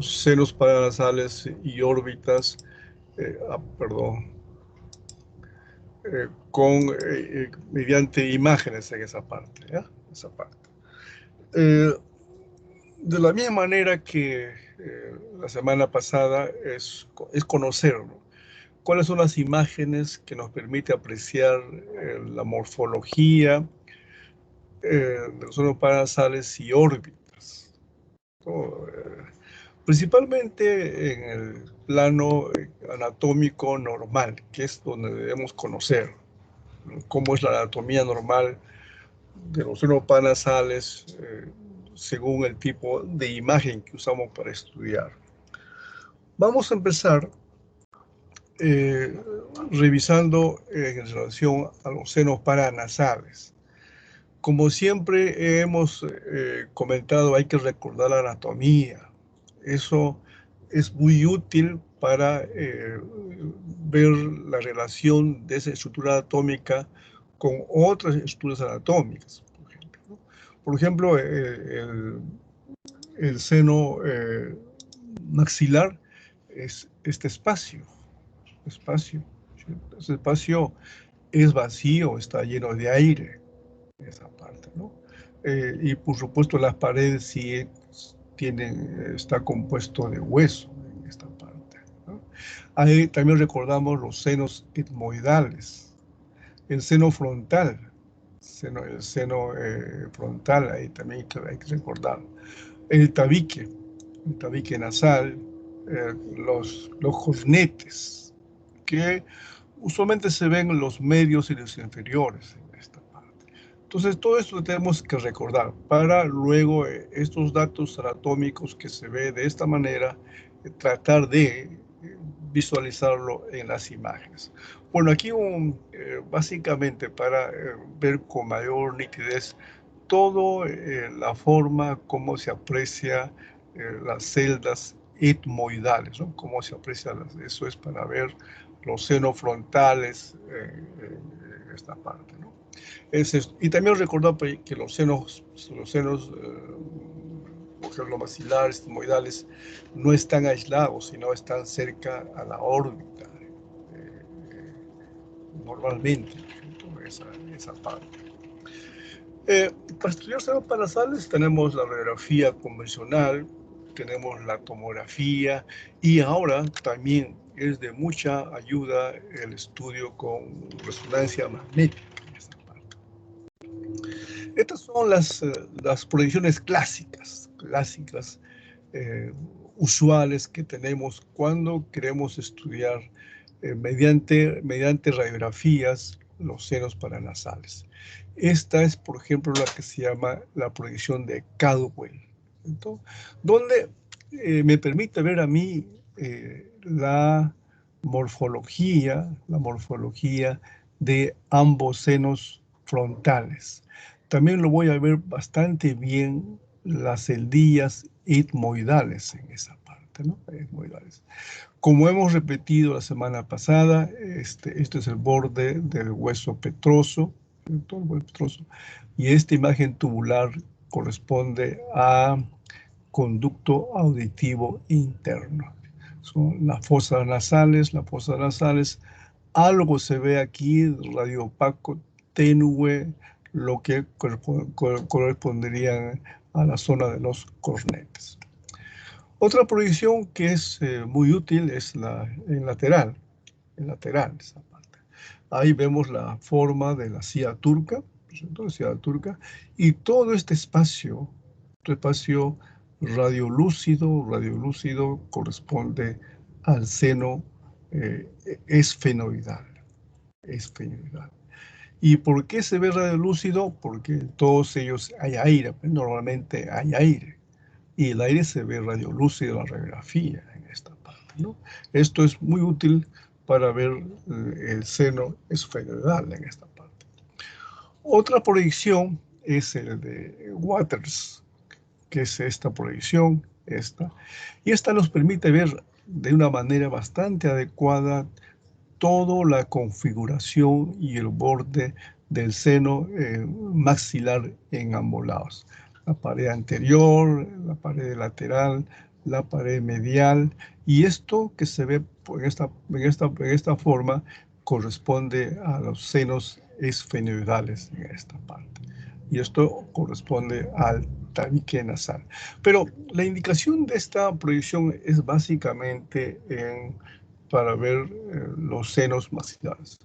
los senos paranasales y órbitas, mediante imágenes en esa parte, ¿ya? Esa parte. De la misma manera que la semana pasada es conocer, ¿no?, cuáles son las imágenes que nos permite apreciar la morfología de los senos paranasales y órbitas, ¿no? Principalmente en el plano anatómico normal, que es donde debemos conocer, ¿no?, cómo es la anatomía normal de los senos paranasales según el tipo de imagen que usamos para estudiar. Vamos a empezar revisando en relación a los senos paranasales. Como siempre hemos comentado, hay que recordar la anatomía. Eso es muy útil para ver la relación de esa estructura anatómica con otras estructuras anatómicas, por ejemplo, ¿no? Por ejemplo, el seno maxilar es este espacio. ¿Sí? Ese espacio es vacío, está lleno de aire, esa parte, ¿no? Y por supuesto las paredes sí está compuesto de hueso en esta parte, ¿no? Ahí también recordamos los senos etmoidales, el seno frontal, el seno frontal, ahí también hay que recordar, el tabique nasal, los cornetes, que usualmente se ven en los medios y los inferiores en esta parte. Entonces, todo esto lo tenemos que recordar para luego estos datos anatómicos que se ve de esta manera, tratar de visualizarlo en las imágenes. Bueno, aquí básicamente para ver con mayor nitidez toda la forma como se aprecia las celdas etmoidales, ¿no? Cómo se aprecia eso es para ver los senos frontales en esta parte, ¿no? Y también recordar que los senos los maxilares, etmoidales, no están aislados, sino están cerca a la órbita, normalmente, esa parte. Para estudiar senos paranasales tenemos la radiografía convencional, tenemos la tomografía y ahora también es de mucha ayuda el estudio con resonancia magnética en esta parte. Estas son las proyecciones clásicas, usuales que tenemos cuando queremos estudiar mediante radiografías los senos paranasales. Esta es, por ejemplo, la que se llama la proyección de Caldwell, ¿no?, donde me permite ver a mí la morfología de ambos senos frontales. También lo voy a ver bastante bien las celdillas etmoidales en esa parte, ¿no? Etmoidales. Como hemos repetido la semana pasada, este es el borde del hueso petroso, y esta imagen tubular corresponde a conducto auditivo interno. Son las fosas nasales. Algo se ve aquí, radio opaco, tenue, lo que correspondería a la zona de los cornetes. Otra proyección que es muy útil es el lateral, esa parte. Ahí vemos la forma de la silla turca, y todo este espacio radiolúcido corresponde al seno esfenoidal. ¿Y por qué se ve radiolúcido? Porque en todos ellos hay aire, normalmente hay aire, y el aire se ve radiolúcido en la radiografía en esta parte, ¿no? Esto es muy útil para ver el seno esfenoidal en esta parte. Otra proyección es el de Waters, que es esta proyección, y esta nos permite ver de una manera bastante adecuada toda la configuración y el borde del seno maxilar en ambos lados. La pared anterior, la pared lateral, la pared medial, y esto que se ve en esta forma corresponde a los senos esfenoidales en esta parte. Y esto corresponde al tabique nasal. Pero la indicación de esta proyección es básicamente para ver los senos maxilares.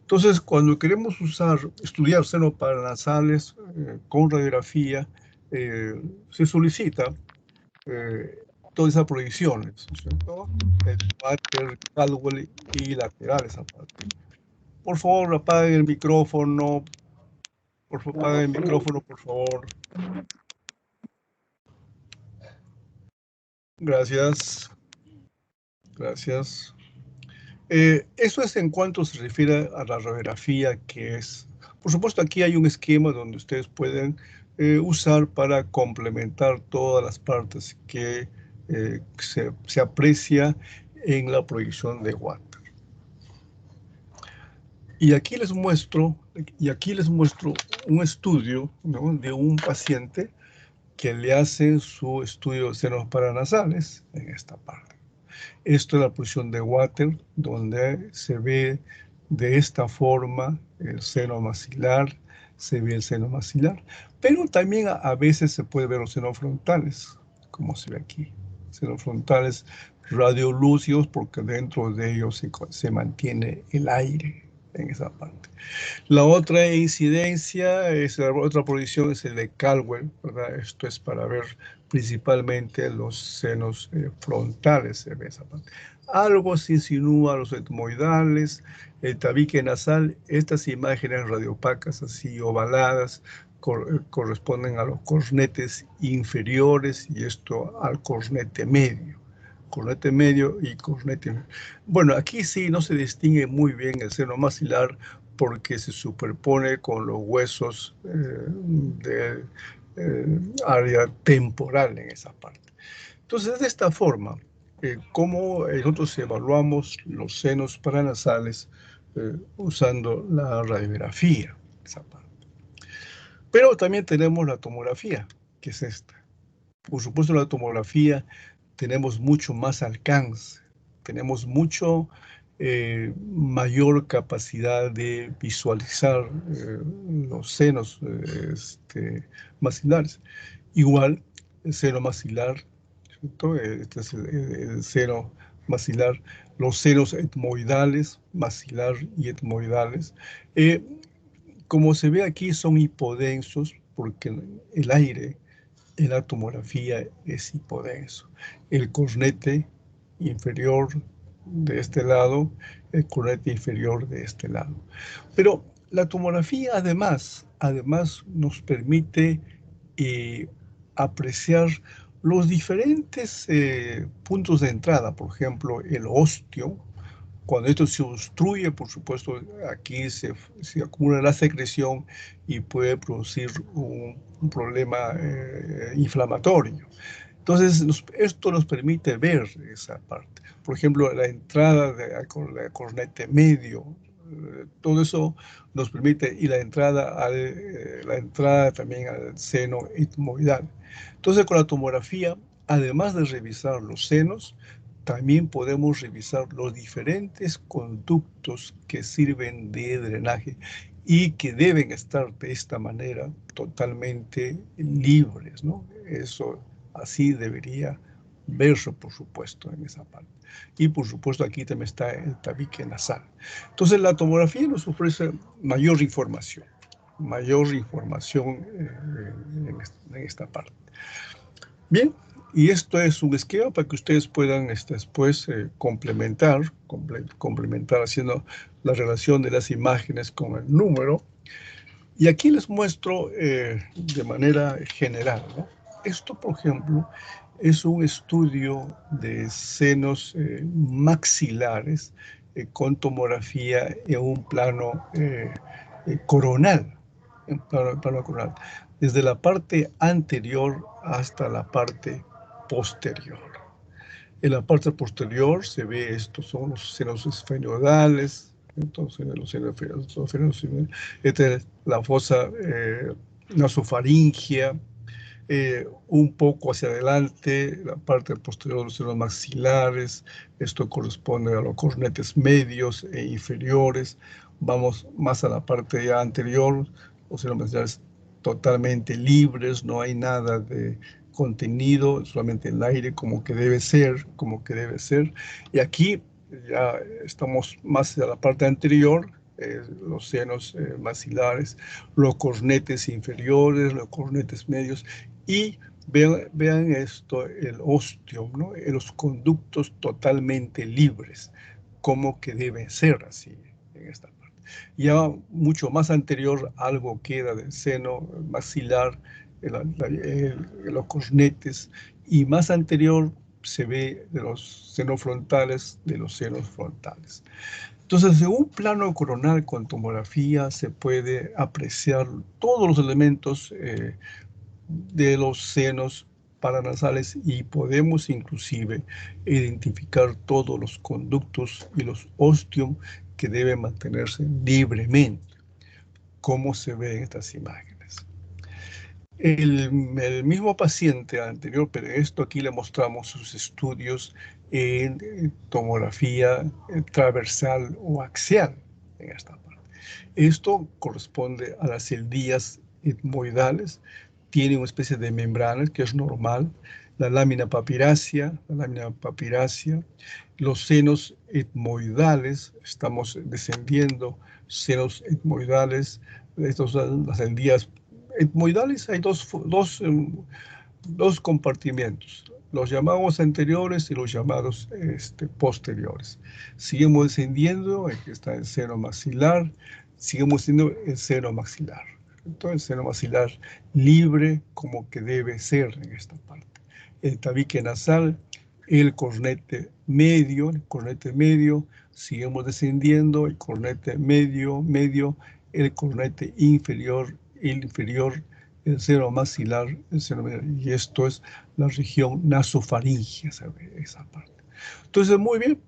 Entonces, cuando queremos estudiar senos paranasales con radiografía, se solicita todas esas proyecciones, ¿no es cierto? El Water, Caldwell y laterales aparte. Por favor, apaguen el micrófono. Por favor, apaguen el micrófono, por favor. Gracias. Gracias. Eso es en cuanto se refiere a la radiografía, que es, por supuesto, aquí hay un esquema donde ustedes pueden usar para complementar todas las partes que se aprecia en la proyección de Watt. Y aquí les muestro un estudio, ¿no?, de un paciente que le hacen su estudio de senos paranasales en esta parte. Esto es la posición de Water, donde se ve de esta forma el seno maxilar, se ve el seno maxilar, pero también a veces se puede ver los senos frontales, como se ve aquí. Senos frontales radiolúcidos, porque dentro de ellos se mantiene el aire en esa parte. La otra incidencia, la otra proyección es el de Caldwell, ¿verdad? Esto es para ver principalmente los senos frontales, se ve esa parte. Algo se insinúa a los etmoidales, el tabique nasal. Estas imágenes radiopacas así ovaladas corresponden a los cornetes inferiores y esto al cornete medio. Cornete medio y cornete. Bueno, aquí sí no se distingue muy bien el seno maxilar porque se superpone con los huesos de área temporal en esa parte. Entonces, de esta forma, ¿cómo nosotros evaluamos los senos paranasales usando la radiografía? Esa parte. Pero también tenemos la tomografía, que es esta. Por supuesto, la tomografía tenemos mucho más alcance, tenemos mucho mayor capacidad de visualizar los senos maxilares. Igual, el seno maxilar, ¿cierto? Este es el seno maxilar, los senos etmoidales, maxilar y etmoidales. Como se ve aquí, son hipodensos porque el aire en la tomografía es hipodenso. El cornete inferior de este lado, el cornete inferior de este lado. Pero la tomografía además nos permite apreciar los diferentes puntos de entrada, por ejemplo, el osteo. Cuando esto se obstruye, por supuesto, aquí se acumula la secreción y puede producir un problema inflamatorio. Entonces, esto nos permite ver esa parte. Por ejemplo, la entrada del cornete medio, todo eso nos permite, y la entrada también al seno etmoidal. Entonces, con la tomografía, además de revisar los senos, también podemos revisar los diferentes conductos que sirven de drenaje y que deben estar de esta manera totalmente libres, ¿no? Eso así debería verse, por supuesto, en esa parte. Y por supuesto aquí también está el tabique nasal. Entonces la tomografía nos ofrece mayor información en esta parte. Bien, y esto es un esquema para que ustedes puedan después complementar haciendo la relación de las imágenes con el número. Y aquí les muestro de manera general, ¿no? Esto, por ejemplo, es un estudio de senos maxilares con tomografía en un plano coronal, coronal, desde la parte anterior hasta la parte posterior. En la parte posterior se ve estos son los senos esfenoidales, entonces los senos esfenoidales, esta es la fosa nasofaringea, un poco hacia adelante, la parte posterior de los senos maxilares. Esto corresponde a los cornetes medios e inferiores. Vamos más a la parte ya anterior, los senos maxilares totalmente libres, no hay nada de contenido, solamente el aire como que debe ser, como que debe ser. Y aquí ya estamos más hacia la parte anterior, los senos maxilares, los cornetes inferiores, los cornetes medios, y vean esto, el ostium, ¿no? Los conductos totalmente libres, como que deben ser así en esta parte. Ya mucho más anterior algo queda del seno maxilar, los cornetes, y más anterior se ve de los senos frontales, de los senos frontales. Entonces, en un plano coronal con tomografía se puede apreciar todos los elementos de los senos paranasales y podemos inclusive identificar todos los conductos y los ostium que deben mantenerse libremente, como se ve en estas imágenes. El mismo paciente anterior, pero esto aquí le mostramos sus estudios en tomografía transversal o axial en esta parte. Esto corresponde a las celdillas etmoidales, tiene una especie de membrana que es normal, la lámina papirácea, los senos etmoidales, estamos descendiendo, senos etmoidales, estos son las celdillas etmoidales, hay dos compartimentos, los llamados anteriores y los llamados posteriores. Seguimos descendiendo, aquí está el seno maxilar, seguimos siendo el seno maxilar. Entonces, el seno maxilar libre como que debe ser en esta parte. El tabique nasal, el cornete medio, seguimos descendiendo, el cornete medio, el cornete inferior, el seno maxilar, y esto es la región nasofaringea, ¿sabe? Esa parte. Entonces, muy bien.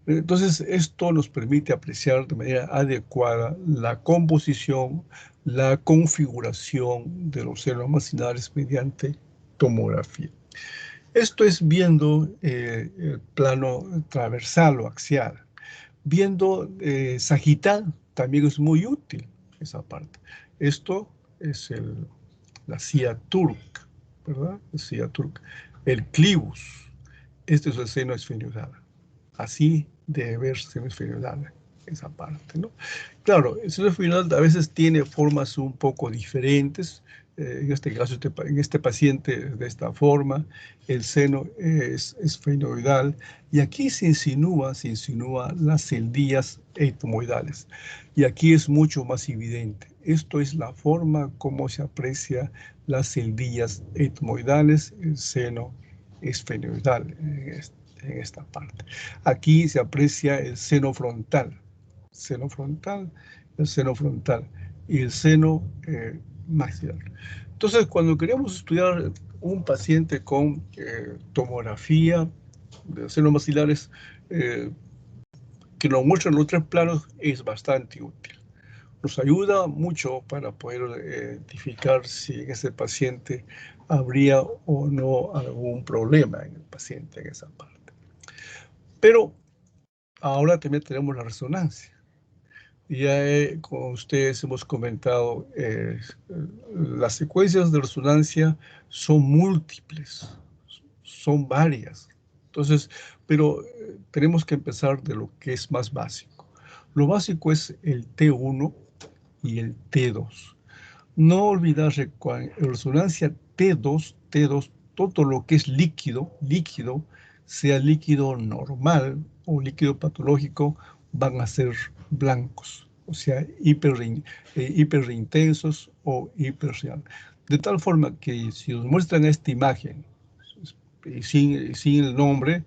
Entonces, esto nos permite apreciar de manera adecuada la composición, la configuración de los senos maxilares mediante tomografía. Esto es viendo el plano transversal o axial. Viendo sagital también es muy útil esa parte. Esto es la silla turca, ¿verdad? La silla turca. El clivus. Este es el seno esfenoidal. Así debe verse el seno esfenoidal, esa parte, ¿no? Claro, el seno esfenoidal a veces tiene formas un poco diferentes. En este caso, en este paciente de esta forma, el seno es esfenoidal, y aquí se insinúa las celdillas etmoidales. Y aquí es mucho más evidente. Esto es la forma como se aprecia las celdillas etmoidales, el seno esfenoidal en esta parte. Aquí se aprecia el seno frontal, el seno frontal y el seno maxilar. Entonces, cuando queríamos estudiar un paciente con tomografía de senos maxilares que nos muestran los tres planos, es bastante útil. Nos ayuda mucho para poder identificar si en ese paciente habría o no algún problema en el paciente en esa parte. Pero ahora también tenemos la resonancia. Ya con ustedes hemos comentado, las secuencias de resonancia son múltiples, son varias. Entonces, pero tenemos que empezar de lo que es más básico. Lo básico es el T1 y el T2. No olvidar en resonancia T2, todo lo que es líquido, sea líquido normal o líquido patológico, van a ser blancos, o sea, hiperintensos o hiperreal. De tal forma que si nos muestran esta imagen, sin el nombre,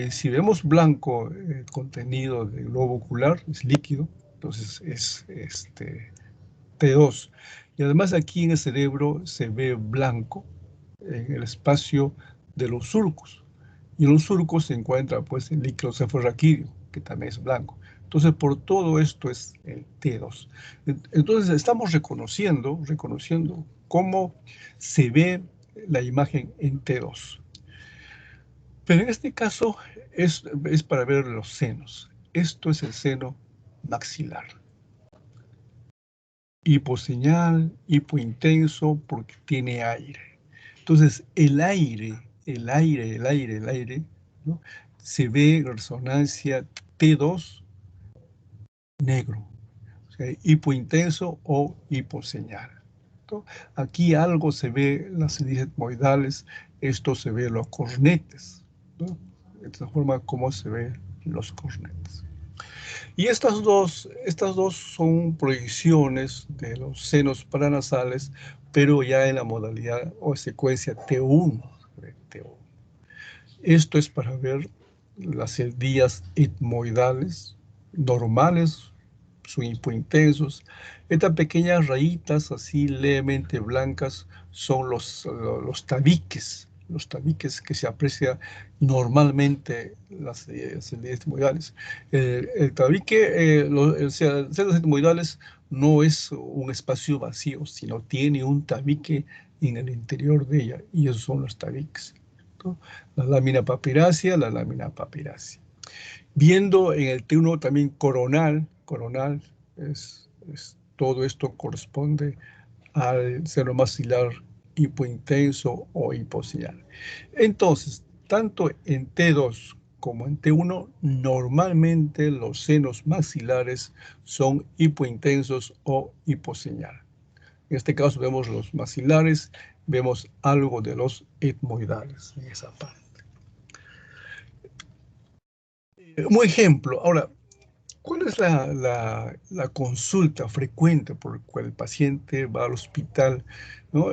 si vemos blanco el contenido del globo ocular, es líquido, entonces es T2. Y además aquí en el cerebro se ve blanco en el espacio de los surcos. Y en los surcos se encuentra pues el líquido cefalorraquídeo, que también es blanco. Entonces, por todo esto es el T2. Entonces, estamos reconociendo cómo se ve la imagen en T2. Pero en este caso es para ver los senos. Esto es el seno maxilar. Hiposeñal, hipointenso, porque tiene aire. Entonces, el aire, ¿no? Se ve en resonancia T2 negro, o sea, hipointenso o hiposeñal. ¿No? Aquí algo se ve en las cilias etmoidales, esto se ve en los cornetes, ¿no? De esta forma como se ven los cornetes. Y estas dos son proyecciones de los senos paranasales, pero ya en la modalidad o secuencia T1. Esto es para ver las celdillas etmoidales normales, son hipointensos. Estas pequeñas rayitas así levemente blancas son los tabiques. Los tabiques que se aprecia normalmente en las celdillas etmoidales. El tabique, las células etmoidales no es un espacio vacío, sino tiene un tabique en el interior de ella, y esos son los tabiques, ¿no? La lámina papirácea, Viendo en el T1 también coronal, todo esto corresponde al seno maxilar hipointenso o hiposeñal. Entonces, tanto en T2 como en T1, normalmente los senos maxilares son hipointensos o hiposeñal. En este caso vemos los maxilares, vemos algo de los etmoidales en esa parte. Un ejemplo, ahora, ¿cuál es la consulta frecuente por la cual el paciente va al hospital, ¿no?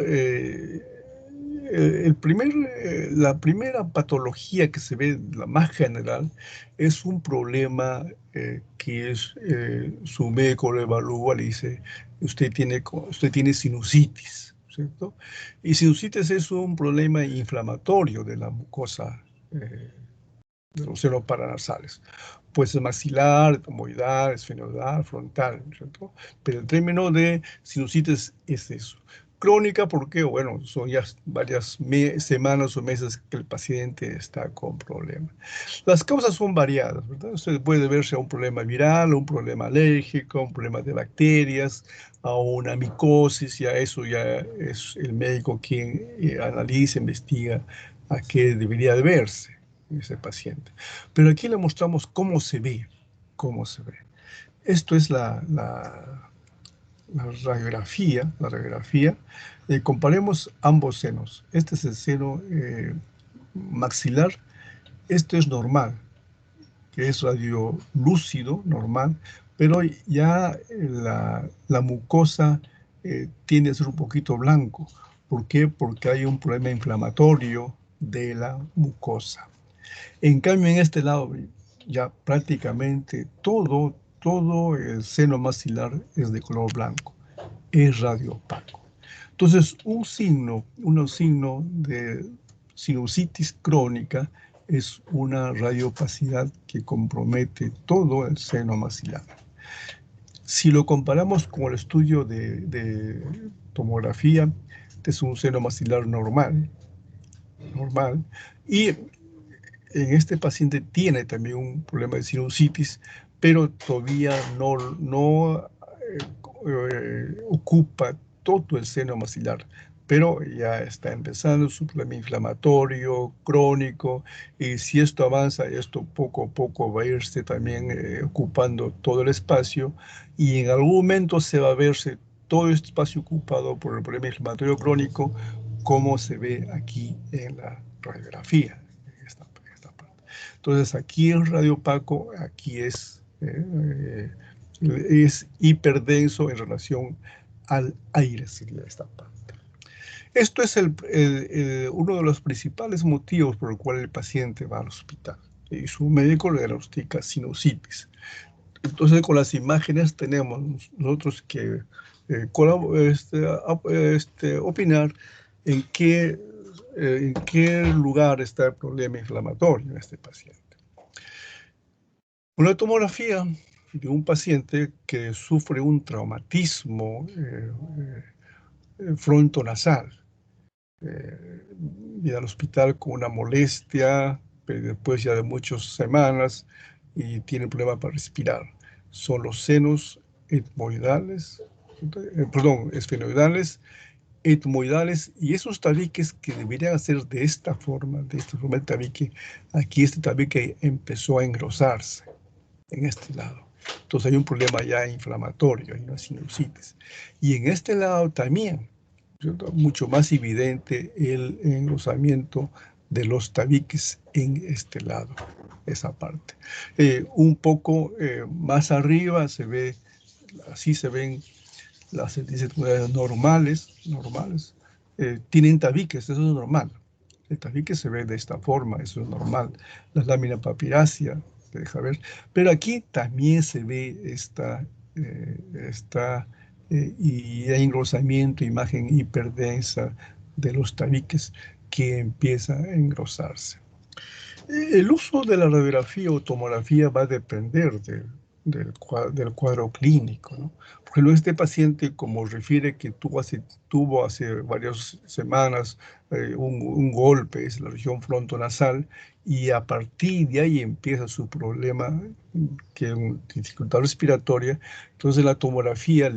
La primera patología que se ve, la más general, es un problema que su médico lo evalúa, le dice, usted tiene sinusitis, ¿cierto? Y sinusitis es un problema inflamatorio de la mucosa de los senos paranasales. Pues maxilar, etmoidal, esfenoidal, frontal, ¿cierto? Pero el término de sinusitis es eso. Crónica, porque, bueno, son ya varias semanas o meses que el paciente está con problemas. Las causas son variadas, ¿verdad? Usted puede verse a un problema viral, a un problema alérgico, a un problema de bacterias, a una micosis, ya eso ya es el médico quien analiza, investiga a qué debería deberse ese paciente. Pero aquí le mostramos cómo se ve, cómo se ve. Esto es la radiografía, comparemos ambos senos. Este es el seno maxilar, esto es normal, que es radiolúcido, normal, pero ya la mucosa tiende a ser un poquito blanco. ¿Por qué? Porque hay un problema inflamatorio de la mucosa. En cambio, en este lado, ya prácticamente todo el seno maxilar es de color blanco, es radioopaco. Entonces, un signo de sinusitis crónica es una radiopacidad que compromete todo el seno maxilar. Si lo comparamos con el estudio de tomografía, este es un seno maxilar normal, y en este paciente tiene también un problema de sinusitis, pero todavía no ocupa todo el seno maxilar, pero ya está empezando su problema inflamatorio, crónico, y si esto avanza, esto poco a poco va a irse también ocupando todo el espacio, y en algún momento se va a verse todo este espacio ocupado por el problema inflamatorio crónico, como se ve aquí en la radiografía. Entonces aquí es radiopaco, aquí es hiperdenso en relación al aire, sería esta parte. Esto es uno de los principales motivos por el cual el paciente va al hospital y su médico le diagnostica sinusitis. Entonces, con las imágenes tenemos nosotros que opinar en qué lugar está el problema inflamatorio en este paciente. Una tomografía de un paciente que sufre un traumatismo frontonasal. ir al hospital con una molestia, pero después ya de muchas semanas y tienen problemas para respirar. Son los senos etmoidales, perdón, esfenoidales, etmoidales, y esos tabiques que deberían ser de esta forma el tabique, aquí este tabique empezó a engrosarse en este lado. Entonces hay un problema ya inflamatorio, hay una sinusitis. Y en este lado también, ¿cierto? Mucho más evidente el engrosamiento de los tabiques en este lado, esa parte. Un poco más arriba se ve, así se ven las sentencias normales, tienen tabiques, eso es normal. El tabique se ve de esta forma, eso es normal. La lámina papirácea, se deja ver. Pero aquí también se ve y hay engrosamiento, imagen hiperdensa de los tabiques que empieza a engrosarse. El uso de la radiografía o tomografía va a depender del cuadro clínico, ¿no? Por ejemplo, este paciente, como refiere que tuvo hace varias semanas un golpe, es la región frontonasal, y a partir de ahí empieza su problema, que es dificultad respiratoria. Entonces, la tomografía,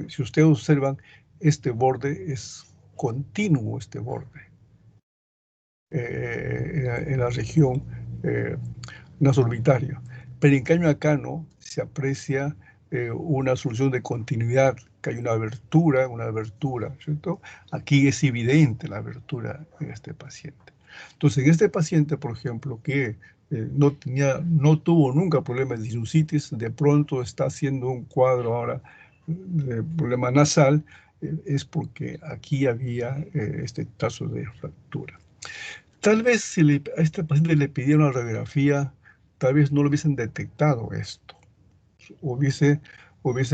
si ustedes observan, este borde es continuo, este borde en la región nasoorbitaria. Pero en cambio acá no, se aprecia una solución de continuidad, que hay una abertura, ¿cierto? Aquí es evidente la abertura en este paciente. Entonces, en este paciente, por ejemplo, que no tuvo nunca problemas de sinusitis, de pronto está haciendo un cuadro ahora de problema nasal, es porque aquí había este caso de fractura. Tal vez si a este paciente le pidieron una radiografía, tal vez no lo hubiesen detectado esto, hubiese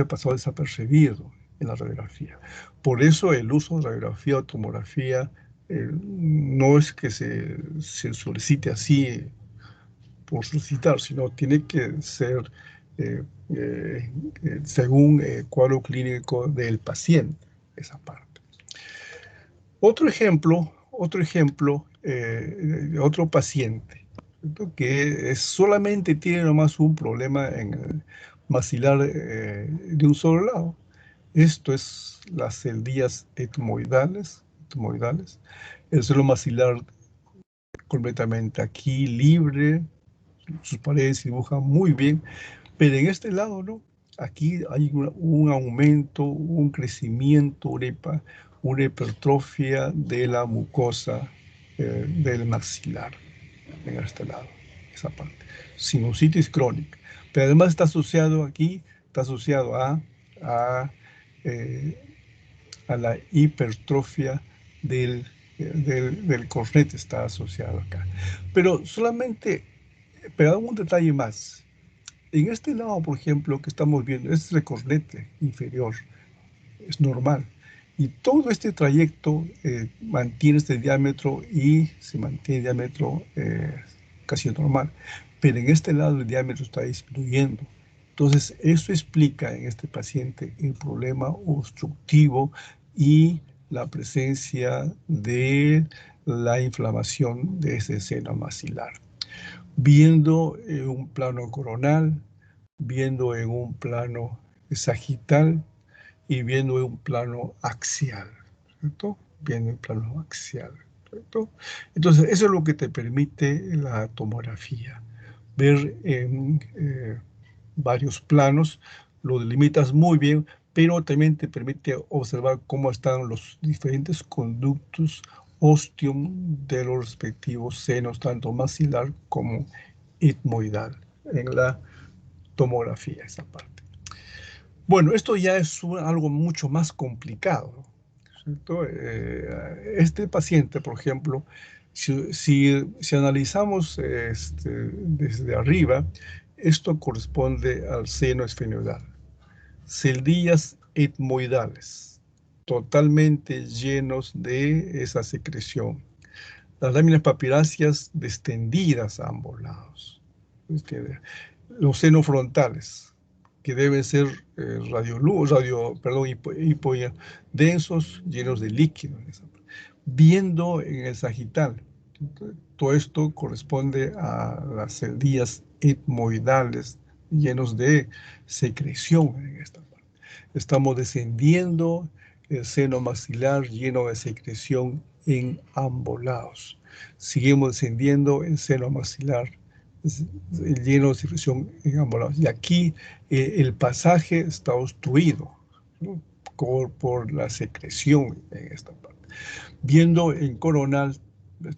pasado desapercibido en la radiografía. Por eso el uso de radiografía o tomografía no es que se solicite así por solicitar, sino tiene que ser eh, según el cuadro clínico del paciente, esa parte. Otro paciente, ¿cierto? Que solamente tiene nomás un problema en el maxilar de un solo lado. Esto es las celdillas etmoidales, el suelo maxilar completamente aquí libre, sus paredes se dibujan muy bien, pero en este lado no. Aquí hay un aumento, un crecimiento, una hipertrofia de la mucosa del maxilar en este lado, esa parte. Sinusitis crónica. Pero además está asociado a, eh, a la hipertrofia del cornete, está asociado acá. Pero pero un detalle más. En este lado, por ejemplo, que estamos viendo, este es el cornete inferior, es normal. Y todo este trayecto mantiene este diámetro y se mantiene el diámetro casi normal. Pero en este lado el diámetro está disminuyendo. Entonces, eso explica en este paciente el problema obstructivo y la presencia de la inflamación de ese seno maxilar. Viendo en un plano coronal, viendo en un plano sagital y viendo en un plano axial, ¿cierto? Viendo en plano axial, ¿cierto? Entonces, eso es lo que te permite la tomografía, ver en varios planos, lo delimitas muy bien, pero también te permite observar cómo están los diferentes conductos ostium de los respectivos senos, tanto maxilar como etmoidal, en la tomografía, esa parte. Bueno, esto ya es algo mucho más complicado, ¿cierto? Este paciente, por ejemplo, si analizamos desde arriba, esto corresponde al seno esfenoidal. Celdillas etmoidales, totalmente llenos de esa secreción. Las láminas papiráceas extendidas a ambos lados. Los senos frontales, que deben ser densos, llenos de líquido. viendo en el sagital. Todo esto corresponde a las celdillas etmoidales llenos de secreción en esta parte. Estamos descendiendo el seno maxilar lleno de secreción en ambos lados. Seguimos descendiendo el seno maxilar lleno de secreción en ambos lados. Y aquí el pasaje está obstruido, ¿no? por la secreción en esta parte. Viendo en coronal,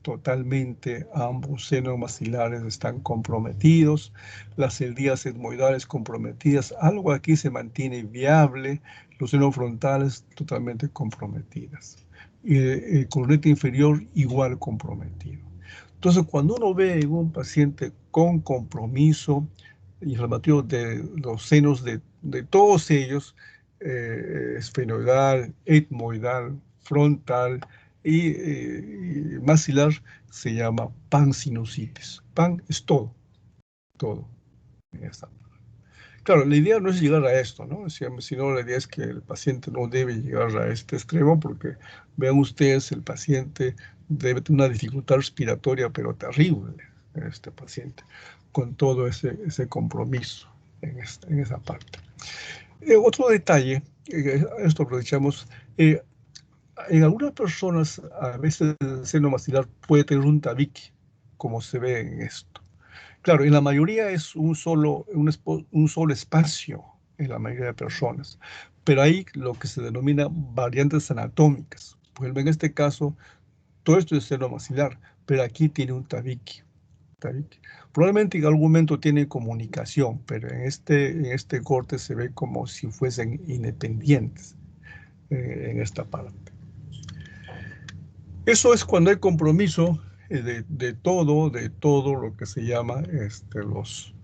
totalmente ambos senos maxilares están comprometidos, las celdillas etmoidales comprometidas, algo aquí se mantiene viable, los senos frontales totalmente comprometidas. El coronete inferior igual comprometido. Entonces, cuando uno ve en un paciente con compromiso inflamatorio de los senos de todos ellos, esfenoidal, etmoidal, frontal y maxilar, se llama pansinusitis. Pan es todo, todo. Claro, la idea no es llegar a esto, ¿no? Sino la idea es que el paciente no debe llegar a este extremo porque, vean ustedes, el paciente debe tener una dificultad respiratoria, pero terrible, este paciente, con todo ese compromiso en esa parte. Otro detalle, esto aprovechamos, en algunas personas a veces el seno maxilar puede tener un tabique, como se ve en esto. Claro, en la mayoría es un solo espacio en la mayoría de personas, pero hay lo que se denomina variantes anatómicas. Por ejemplo, en este caso, todo esto es seno maxilar, pero aquí tiene un tabique. Probablemente en algún momento tiene comunicación, pero en este corte se ve como si fuesen independientes en esta parte. Eso es cuando hay compromiso de todo lo que se llama los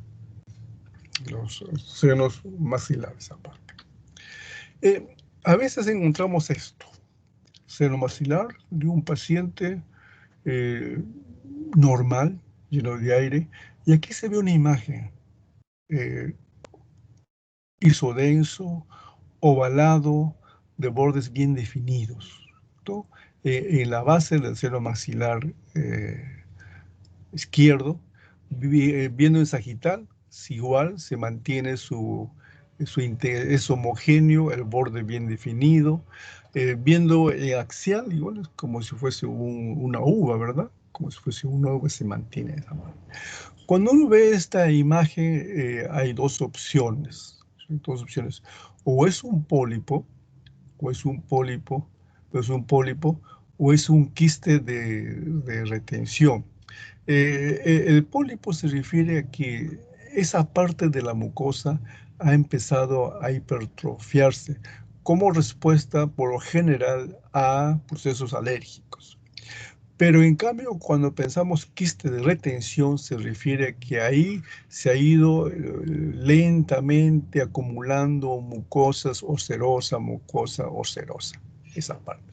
senos maxilares aparte. A veces encontramos esto, seno maxilar de un paciente normal, lleno de aire, y aquí se ve una imagen isodenso, ovalado, de bordes bien definidos, ¿no? En la base del seno maxilar izquierdo, viendo en sagital, igual se mantiene es homogéneo, el borde bien definido. Viendo axial, igual es como si fuese una uva, ¿verdad? Como si fuese una uva, se mantiene de esa manera. Cuando uno ve esta imagen, hay dos opciones. Dos opciones. O es un pólipo, o es un pólipo, o es un quiste de retención. El pólipo se refiere a que esa parte de la mucosa ha empezado a hipertrofiarse como respuesta por lo general a procesos alérgicos. Pero en cambio, cuando pensamos quiste de retención, se refiere a que ahí se ha ido lentamente acumulando mucosa ocerosa, esa parte.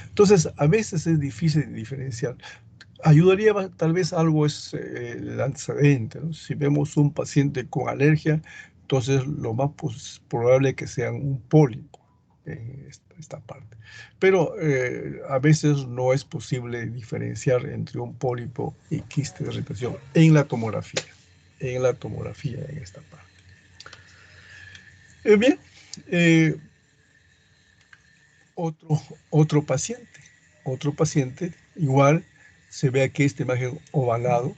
Entonces, a veces es difícil de diferenciar. Ayudaría tal vez algo es el antecedente, ¿no? Si vemos un paciente con alergia, entonces lo más probable es que sea un pólipo en esta parte. Pero a veces no es posible diferenciar entre un pólipo y quiste de retención en la tomografía, en esta parte. Bien, otro paciente, igual se ve aquí esta imagen ovalado,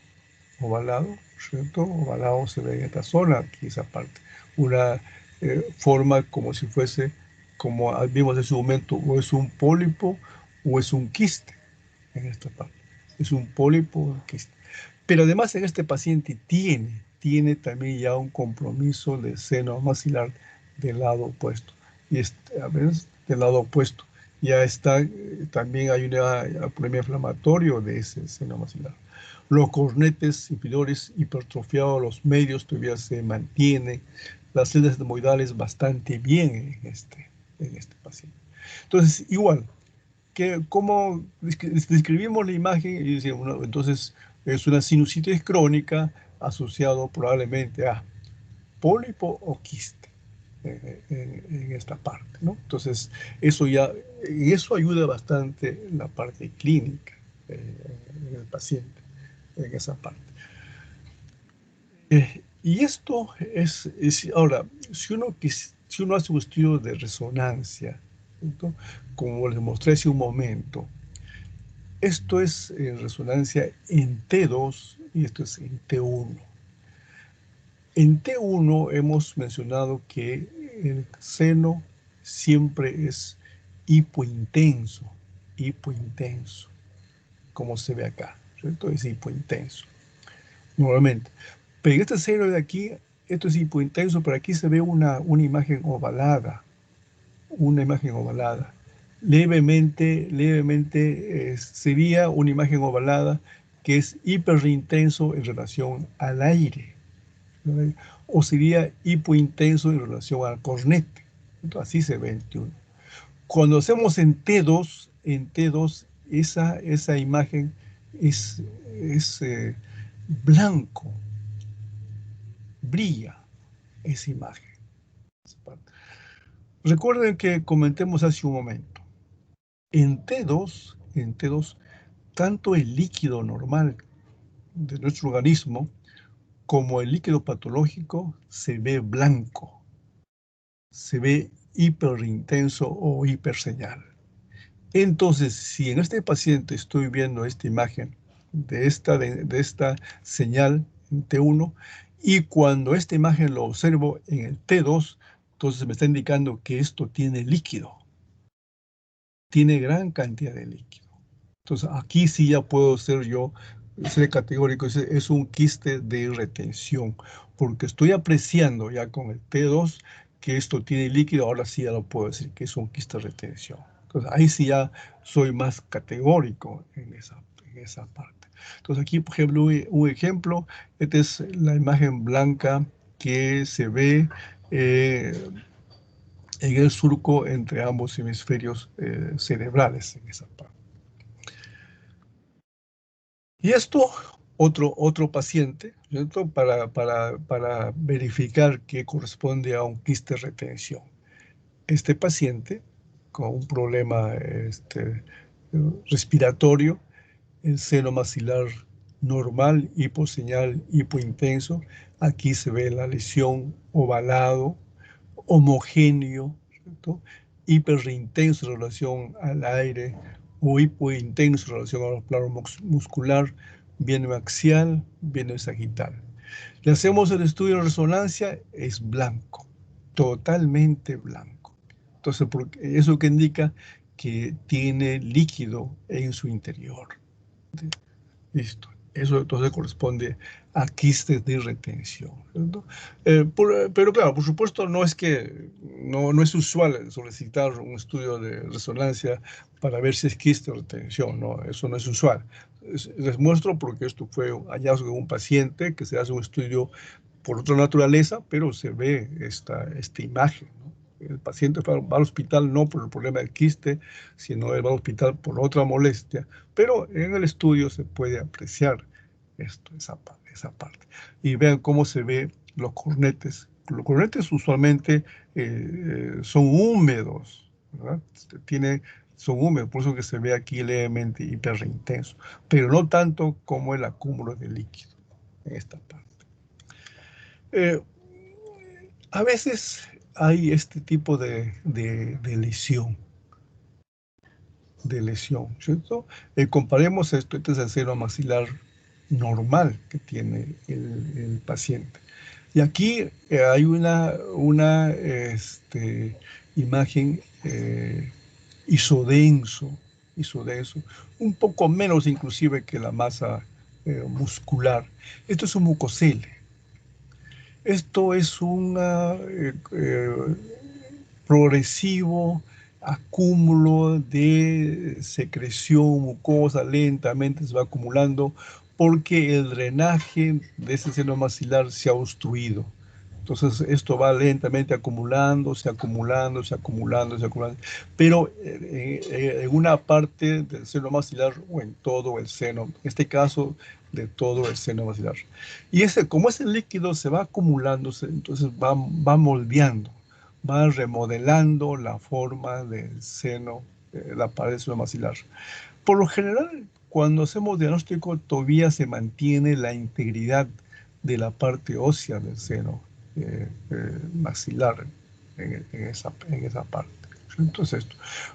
¿cierto? Ovalado se ve en esta zona, aquí esa parte. Una forma como si fuese, como vimos en su momento, o es un pólipo o es un quiste en esta parte. Es un pólipo o un quiste. Pero además en este paciente tiene también ya un compromiso de seno maxilar del lado opuesto. Y a veces del lado opuesto ya está, también hay un problema inflamatorio de ese seno maxilar. Los cornetes inferiores hipertrofiados, los medios todavía se mantienen, las celdas etmoidales bastante bien en este paciente. Entonces, igual, ¿cómo describimos la imagen? Y decimos, bueno, entonces es una sinusitis crónica asociado probablemente a pólipo o quiste en esta parte, ¿no? Entonces, eso ya y eso ayuda bastante en la parte clínica en el paciente, en esa parte. Y esto ahora, si uno hace un estudio de resonancia, ¿cierto? Como les mostré hace un momento, esto es resonancia en T2 y esto es en T1. En T1 hemos mencionado que el seno siempre es hipointenso, como se ve acá, ¿cierto? Es hipointenso, normalmente. Pero en este seno de aquí, esto es hipointenso, pero aquí se ve una imagen ovalada, Levemente sería una imagen ovalada que es hiperintenso en relación al aire, ¿no? O sería hipointenso en relación al cornete. Entonces, así se ve en T1. Cuando hacemos en T2 esa imagen es blanco, brilla esa imagen. Recuerden que comentemos hace un momento. En T2, tanto el líquido normal de nuestro organismo como el líquido patológico se ve blanco, se ve hiperintenso o hiperseñal. Entonces, si en este paciente estoy viendo esta imagen de esta señal en T1 y cuando esta imagen lo observo en el T2, entonces me está indicando que esto tiene líquido, tiene gran cantidad de líquido. Entonces, aquí sí ya puedo ser categórico, es un quiste de retención, porque estoy apreciando ya con el T2 que esto tiene líquido, ahora sí ya lo puedo decir que es un quiste de retención. Entonces, ahí sí ya soy más categórico en esa parte. Entonces, aquí, por ejemplo, un ejemplo, esta es la imagen blanca que se ve en el surco entre ambos hemisferios cerebrales en esa parte. Y esto, otro paciente, ¿cierto? Para verificar que corresponde a un quiste de retención. Este paciente con un problema respiratorio, el seno maxilar normal, hiposeñal, hipointenso. Aquí se ve la lesión ovalado, homogéneo, ¿cierto? Hiperintenso en relación al aire o hipointenso en relación al plano muscular, viene axial, viene sagital. Le hacemos el estudio de resonancia, es blanco, totalmente blanco. Entonces, eso que indica que tiene líquido en su interior. Listo. Eso entonces corresponde a quistes de retención, ¿cierto? Pero claro, por supuesto, no es usual solicitar un estudio de resonancia para ver si es quiste de retención, no, eso no es usual. Les muestro porque esto fue un hallazgo de un paciente que se hace un estudio por otra naturaleza, pero se ve esta imagen, ¿no? El paciente va al hospital no por el problema del quiste, sino él va al hospital por otra molestia, pero en el estudio se puede apreciar esa parte. Y vean cómo se ve los cornetes. Los cornetes usualmente son húmedos, ¿verdad? Son húmedos, por eso que se ve aquí levemente hiperintenso, pero no tanto como el acúmulo de líquido en esta parte. A veces hay este tipo de lesión, ¿cierto? Comparemos esto, este es el seno maxilar normal que tiene el paciente. Y aquí hay una imagen isodenso, un poco menos inclusive que la masa muscular. Esto es un mucocele. Esto es un progresivo acúmulo de secreción mucosa, lentamente se va acumulando porque el drenaje de ese seno maxilar se ha obstruido. Entonces esto va lentamente acumulándose, pero en una parte del seno maxilar o en todo el seno, en este caso de todo el seno maxilar. Y como ese líquido se va acumulándose, entonces va moldeando, va remodelando la forma del seno la pared supramaxilar. Por lo general, cuando hacemos diagnóstico, todavía se mantiene la integridad de la parte ósea del seno maxilar en esa parte. Entonces,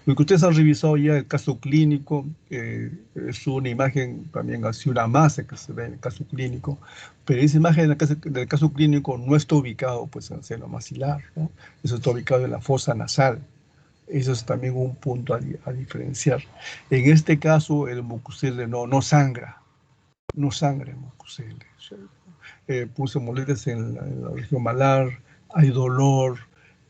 lo que ustedes han revisado ya el caso clínico, es una imagen también así, una masa que se ve en el caso clínico, pero esa imagen del caso clínico no está ubicado pues, en el seno maxilar, ¿no? Eso está ubicado en la fosa nasal. Eso es también un punto a diferenciar. En este caso, el mucosele no sangra, no sangra el mucosele. Puse molestias en la región malar, hay dolor,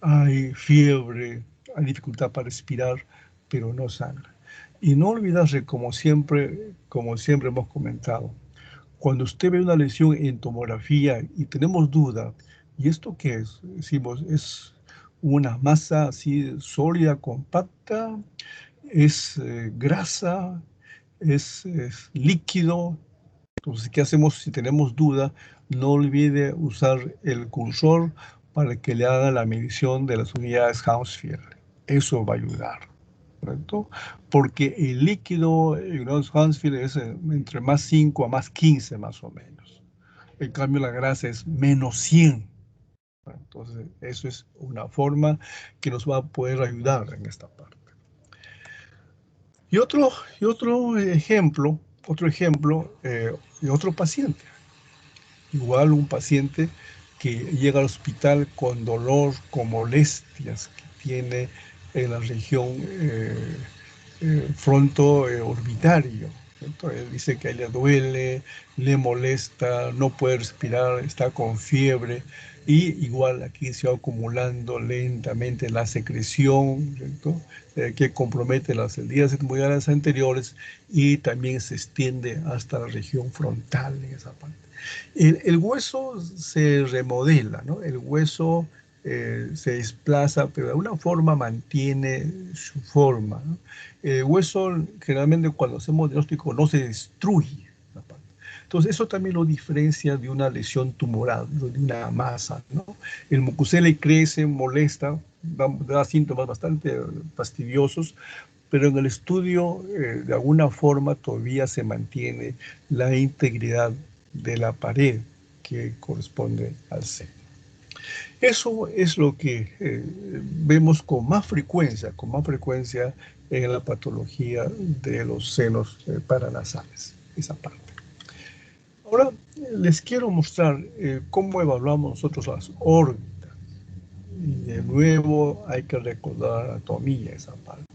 hay fiebre, hay dificultad para respirar, pero no sangra. Y no olvidarse, como siempre hemos comentado, cuando usted ve una lesión en tomografía y tenemos duda, ¿y esto qué es? Decimos, es una masa así sólida, compacta, es grasa, es líquido. Entonces, ¿qué hacemos si tenemos duda? No olvide usar el cursor para que le haga la medición de las unidades Hounsfield. Eso va a ayudar, ¿correcto? Porque el líquido en Hounsfield es entre más 5 a más 15 más o menos. En cambio, la grasa es menos 100. Entonces, eso es una forma que nos va a poder ayudar en esta parte. Y otro ejemplo, de otro paciente. Igual un paciente que llega al hospital con dolor, con molestias que tiene en la región fronto-orbitario. Él dice que le duele, le molesta, no puede respirar, está con fiebre y igual aquí se va acumulando lentamente la secreción, que compromete las vías endobronquiales anteriores y también se extiende hasta la región frontal en esa parte. El hueso se remodela, ¿no? El hueso se desplaza, pero de alguna forma mantiene su forma, ¿no? El hueso, generalmente cuando hacemos diagnóstico, no se destruye. Entonces, eso también lo diferencia de una lesión tumoral, de una masa, ¿no? El mucosele crece, molesta, da síntomas bastante fastidiosos, pero en el estudio, de alguna forma, todavía se mantiene la integridad de la pared que corresponde al seno. Eso es lo que vemos con más frecuencia en la patología de los senos paranasales, esa parte. Ahora les quiero mostrar cómo evaluamos nosotros las órbitas. Y de nuevo hay que recordar anatomía, esa parte.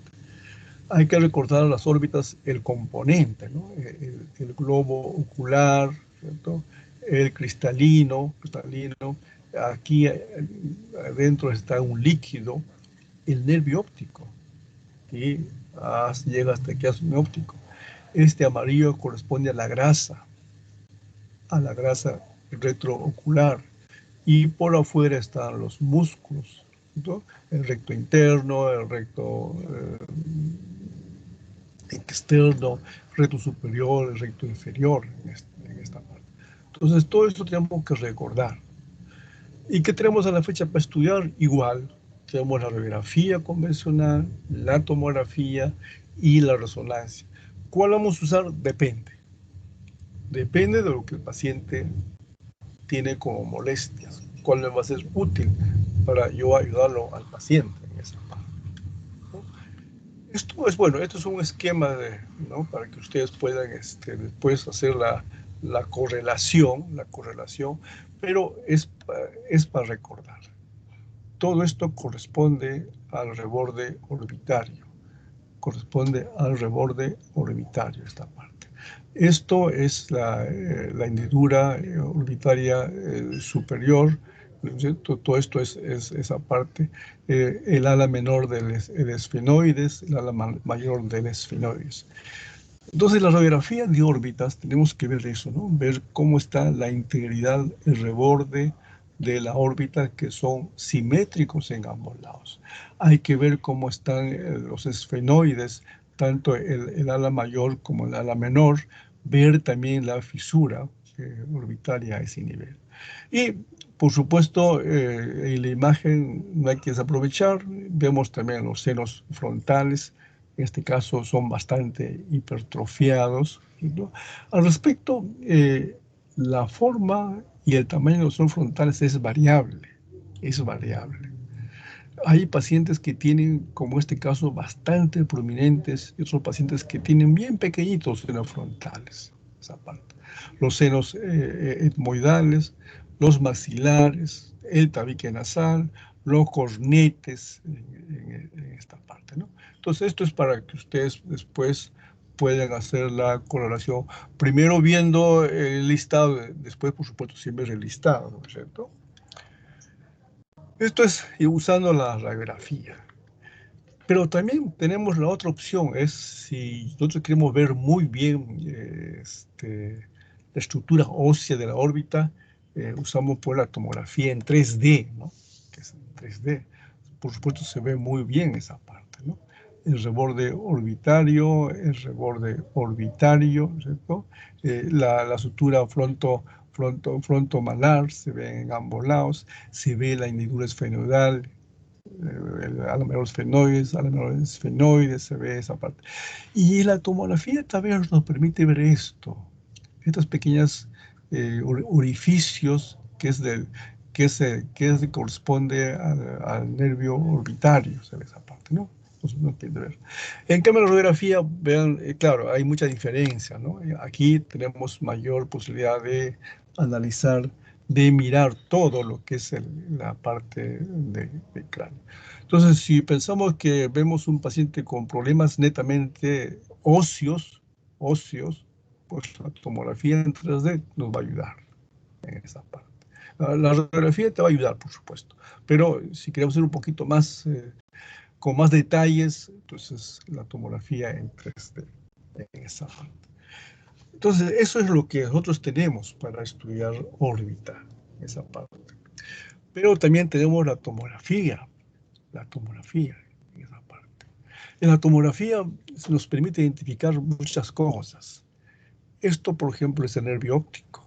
Hay que recordar las órbitas, el componente, ¿no? El globo ocular, ¿cierto? El cristalino. Aquí adentro está un líquido, el nervio óptico, y llega hasta aquí a su nervio óptico. Este amarillo corresponde a la grasa retroocular, y por afuera están los músculos, ¿no? El recto interno, el recto externo, recto superior, el recto inferior en esta parte. Entonces, todo esto tenemos que recordar. ¿Y qué tenemos a la fecha para estudiar? Igual, tenemos la radiografía convencional, la tomografía y la resonancia. ¿Cuál vamos a usar? Depende. Depende de lo que el paciente tiene como molestias. ¿Cuál le va a ser útil para yo ayudarlo al paciente en esa parte? Esto es un esquema ¿no? Para que ustedes puedan después hacer la correlación, pero es para recordar. Todo esto corresponde al reborde orbitario. Esta parte. Esto es la hendidura orbitaria superior, ¿cierto? Todo esto es esa parte, el ala menor del esfenoides, el ala mayor del esfenoides. Entonces, la radiografía de órbitas, tenemos que ver eso, ¿no? Ver cómo está la integridad, el reborde de la órbita, que son simétricos en ambos lados. Hay que ver cómo están los esfenoides, tanto el ala mayor como el ala menor, ver también la fisura orbitaria a ese nivel. Y, por supuesto, en la imagen no hay que desaprovechar, vemos también los senos frontales, en este caso son bastante hipertrofiados, ¿no? Al respecto, la forma y el tamaño de los senos frontales es variable, es variable. Hay pacientes que tienen, como este caso, bastante prominentes y otros pacientes que tienen bien pequeñitos senos frontales, esa parte. Los senos etmoidales, los maxilares, el tabique nasal, los cornetes en esta parte, ¿no? Entonces, esto es para que ustedes después puedan hacer la correlación, primero viendo el listado, después, por supuesto, siempre el listado, ¿no es cierto? Esto es usando la radiografía. Pero también tenemos la otra opción, es si nosotros queremos ver muy bien la estructura ósea de la órbita, usamos pues la tomografía en 3D, ¿no? Que es en 3D. Por supuesto se ve muy bien esa parte, ¿no? El reborde orbitario, ¿cierto? La sutura frontomalar se ve en ambos lados, se ve la hendidura esfenoidal, alómeros esfenoides, se ve esa parte. Y la tomografía también nos permite ver esto, estas pequeñas orificios que corresponde al nervio orbitario, se ve esa parte, ¿no? No quiere ver. En cambio, la radiografía, vean, claro, hay mucha diferencia, ¿no? Aquí tenemos mayor posibilidad de analizar, de mirar todo lo que es la parte de cráneo. Entonces, si pensamos que vemos un paciente con problemas netamente óseos, pues la tomografía en 3D nos va a ayudar en esa parte. La radiografía te va a ayudar, por supuesto, pero si queremos ser un poquito más, con más detalles, entonces la tomografía en 3D en esa parte. Entonces, eso es lo que nosotros tenemos para estudiar órbita, esa parte. Pero también tenemos la tomografía en esa parte. En la tomografía se nos permite identificar muchas cosas. Esto, por ejemplo, es el nervio óptico.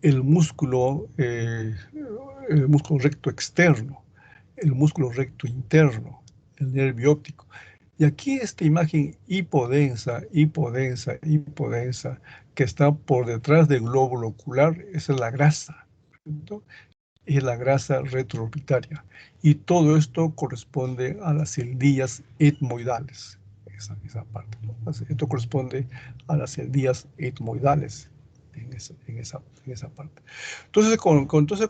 El músculo recto externo, el músculo recto interno, el nervio óptico. Y aquí esta imagen hipodensa, que está por detrás del glóbulo ocular, esa es la grasa, ¿cierto? Es la grasa retroorbitaria. Y todo esto corresponde a las celdillas etmoidales, esa parte, ¿no? Esto corresponde a las celdillas etmoidales en esa parte. Entonces, con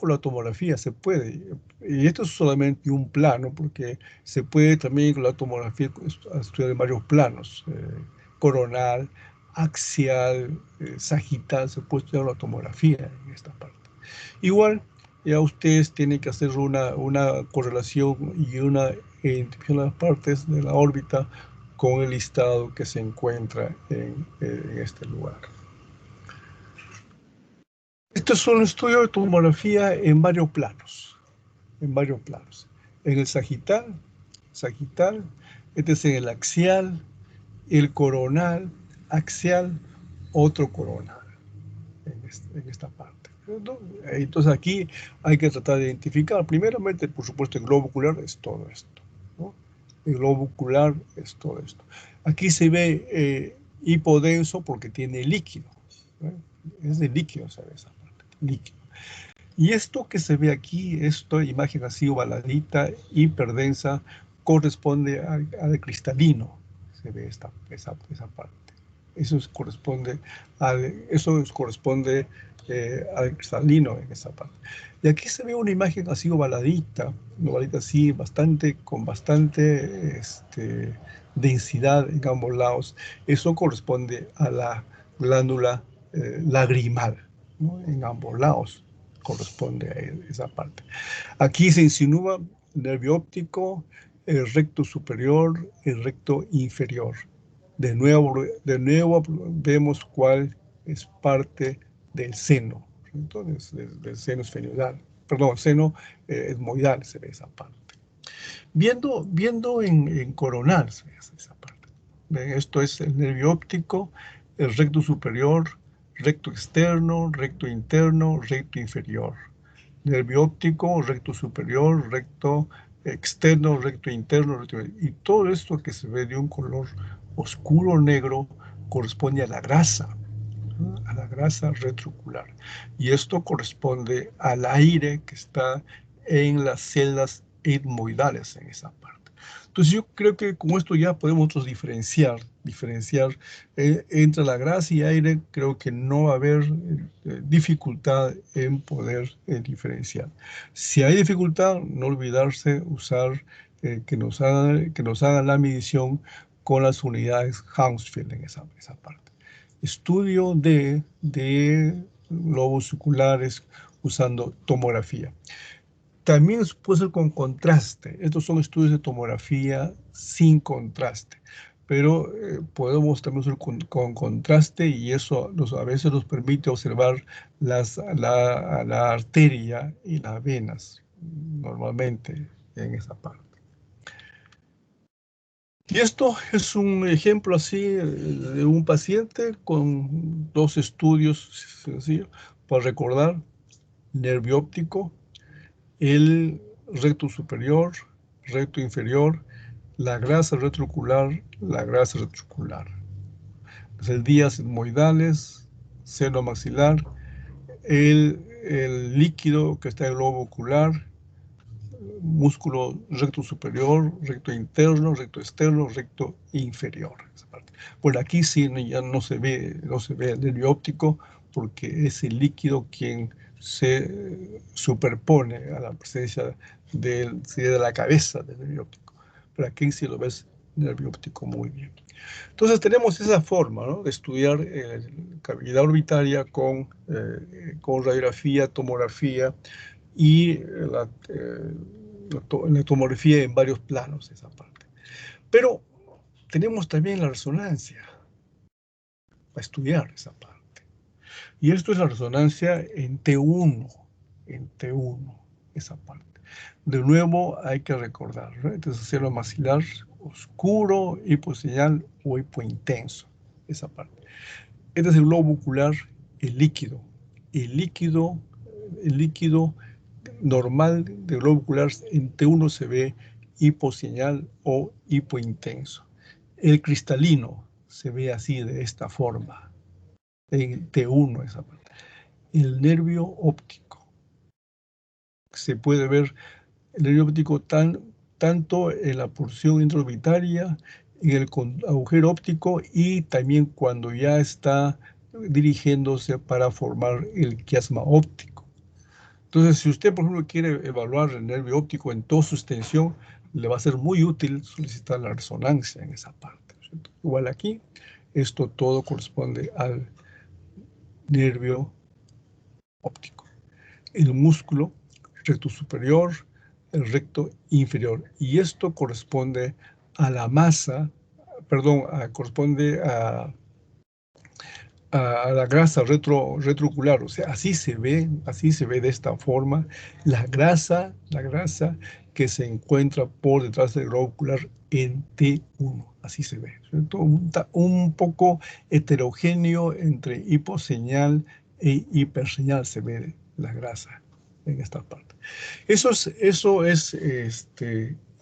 la tomografía se puede, y esto es solamente un plano, porque se puede también con la tomografía estudiar en varios planos, coronal, axial, sagital, se puede estudiar la tomografía en esta parte. Igual, ya ustedes tienen que hacer una correlación y una identificación de las partes de la órbita con el listado que se encuentra en este lugar. Esto es un estudio de tomografía en varios planos, en el sagital, este es en el axial, el coronal, axial, otro coronal, en esta parte, ¿no? Entonces aquí hay que tratar de identificar, primeramente, por supuesto, el globo ocular es todo esto, ¿no? El globo ocular es todo esto. Aquí se ve hipodenso porque tiene líquido, ¿no? Es de líquido, se ve esa parte, líquido. Y esto que se ve aquí, esta imagen así ovaladita, hiperdensa, corresponde al cristalino, se ve esa parte. Eso corresponde al cristalino en esa parte. Y aquí se ve una imagen así ovaladita así, con bastante densidad en ambos lados. Eso corresponde a la glándula lagrimal, ¿no? En ambos lados corresponde a esa parte. Aquí se insinúa el nervio óptico, el recto superior, el recto inferior. De nuevo vemos cuál es parte del seno, entonces del seno esfenoidal, perdón, seno etmoidal se ve esa parte. Viendo en coronal se ve esa parte. Esto es el nervio óptico, el recto superior, recto externo, recto interno, recto inferior. Nervio óptico, recto superior, recto externo, recto interno, y todo esto que se ve de un color oscuro negro corresponde a la grasa, ¿no? A la grasa retroocular. Y esto corresponde al aire que está en las celdas etmoidales en esa parte. Entonces yo creo que con esto ya podemos nosotros diferenciar entre la grasa y aire. Creo que no va a haber dificultad en poder diferenciar. Si hay dificultad, no olvidarse usar que nos hagan la medición con las unidades Hounsfield en esa parte. Estudio de globos oculares usando tomografía. También puede ser con contraste. Estos son estudios de tomografía sin contraste. Pero podemos también hacer con contraste, y eso a veces nos permite observar la arteria y las venas, normalmente en esa parte. Y esto es un ejemplo así de un paciente con 2 estudios sencillos para recordar: nervio óptico, el recto superior, recto inferior, la grasa retroocular, la grasa retroocular. Días etmoidales, seno maxilar, el líquido que está en el globo ocular, músculo recto superior, recto interno, recto externo, recto inferior. Bueno, aquí sí ya no se ve el nervio óptico, porque es el líquido quien se superpone a la presencia de la cabeza del nervio óptico. Pero aquí sí lo ves nervio óptico muy bien. Entonces tenemos esa forma, ¿no?, de estudiar cavidad orbitaria con radiografía, tomografía y la tomografía en varios planos, esa parte. Pero tenemos también la resonancia para estudiar esa parte. Y esto es la resonancia en T1, esa parte. De nuevo hay que recordar, ¿no? Entonces, cielo maxilar oscuro, hiposeñal o hipointenso, esa parte. Este es el globo ocular, el líquido. El líquido normal del globo ocular en T1 se ve hiposeñal o hipointenso. El cristalino se ve así, de esta forma, en T1 esa parte. El nervio óptico, se puede ver el nervio óptico tanto en la porción intraorbitaria, en el agujero óptico, y también cuando ya está dirigiéndose para formar el quiasma óptico. Entonces, si usted, por ejemplo, quiere evaluar el nervio óptico en toda su extensión, le va a ser muy útil solicitar la resonancia en esa parte, ¿cierto? Igual aquí, esto todo corresponde al nervio óptico. El músculo recto superior, el recto inferior. Y esto corresponde a la masa, corresponde a la grasa retroocular. O sea, así se ve de esta forma la grasa que se encuentra por detrás del globo ocular en T1. Así se ve, ¿cierto? Un poco heterogéneo entre hiposeñal e hiperseñal se ve la grasa en esta parte. Eso es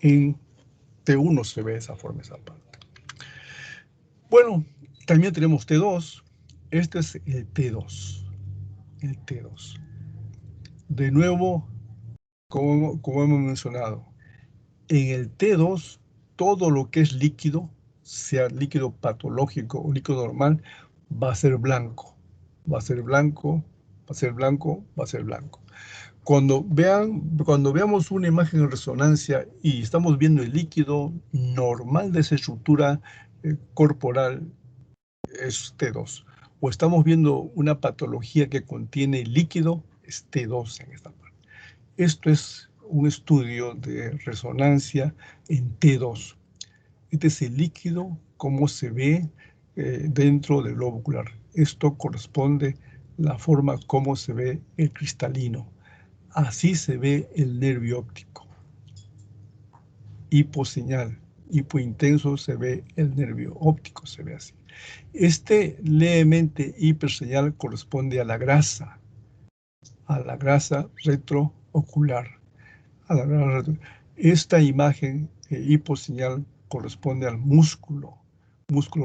en T1 se ve de esa forma, esa parte. Bueno, también tenemos T2. Este es el T2. El T2. De nuevo, como hemos mencionado, en el T2, todo lo que es líquido, sea líquido patológico o líquido normal, va a ser blanco. Va a ser blanco, va a ser blanco, va a ser blanco. Cuando veamos una imagen en resonancia y estamos viendo el líquido normal de esa estructura corporal, es T2. O estamos viendo una patología que contiene líquido, es T2 en esta parte. Esto es un estudio de resonancia en T2. Este es el líquido, cómo se ve dentro del globo ocular. Esto corresponde a la forma como se ve el cristalino. Así se ve el nervio óptico. Hiposeñal, hipointenso se ve el nervio óptico, se ve así. Este levemente hiperseñal corresponde a la grasa retroocular. Esta imagen hiposeñal corresponde al músculo